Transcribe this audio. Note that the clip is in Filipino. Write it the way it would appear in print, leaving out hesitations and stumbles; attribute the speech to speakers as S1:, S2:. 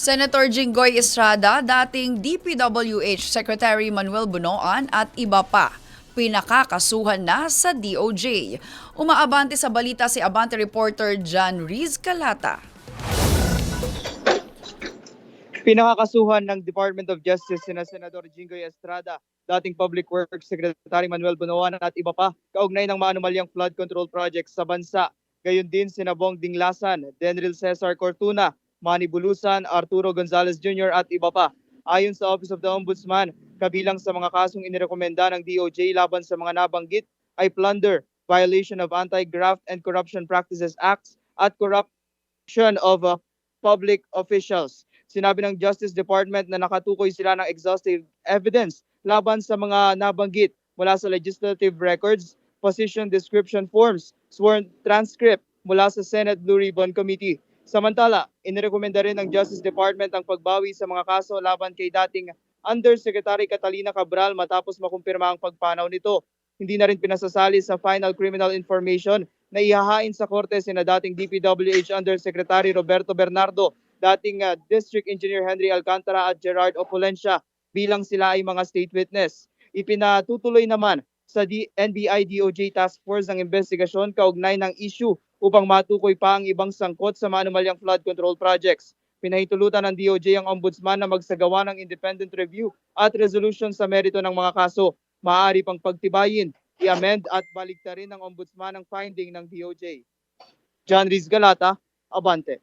S1: Senator Jinggoy Estrada, dating DPWH Secretary Manuel Bunoan at iba pa pinakakasuhan na sa DOJ. Umaabante sa balita si Abante reporter John Riz Calata.
S2: Pinakakasuhan ng Department of Justice sina Senador Jinggoy Estrada, dating Public Works Secretary Manuel Bunoan at iba pa kaugnay ng maanumalyang flood control projects sa bansa. Gayon din sina Bong Dinglasan, Denril Cesar Cortuna, Manny Bulusan, Arturo Gonzalez Jr. at iba pa. Ayon sa Office of the Ombudsman, kabilang sa mga kasong inirekomenda ng DOJ laban sa mga nabanggit ay plunder, violation of Anti-Graft and Corruption Practices Acts at corruption of public officials. Sinabi ng Justice Department na nakatukoy sila ng exhaustive evidence laban sa mga nabanggit mula sa legislative records, position description forms, sworn transcript mula sa Senate Blue Ribbon Committee. Samantala, inirekomenda rin ng Justice Department ang pagbawi sa mga kaso laban kay dating Undersecretary Catalina Cabral matapos makumpirma ang pagpanaw nito. Hindi na rin pinasasali sa final criminal information na ihahain sa korte sina dating DPWH Undersecretary Roberto Bernardo, dating District Engineer Henry Alcantara at Gerard Opulencia bilang sila ay mga state witness. Ipinatutuloy naman sa NBI-DOJ Task Force ang investigasyon kaugnay ng issue upang matukoy pa ang ibang sangkot sa maanumalyang flood control projects. Pinahintulutan ng DOJ ang ombudsman na magsagawa ng independent review at resolution sa merito ng mga kaso. Maaari pang pagtibayin, i-amend at baliktarin ng ombudsman ang finding ng DOJ. John Riz Galata, Abante.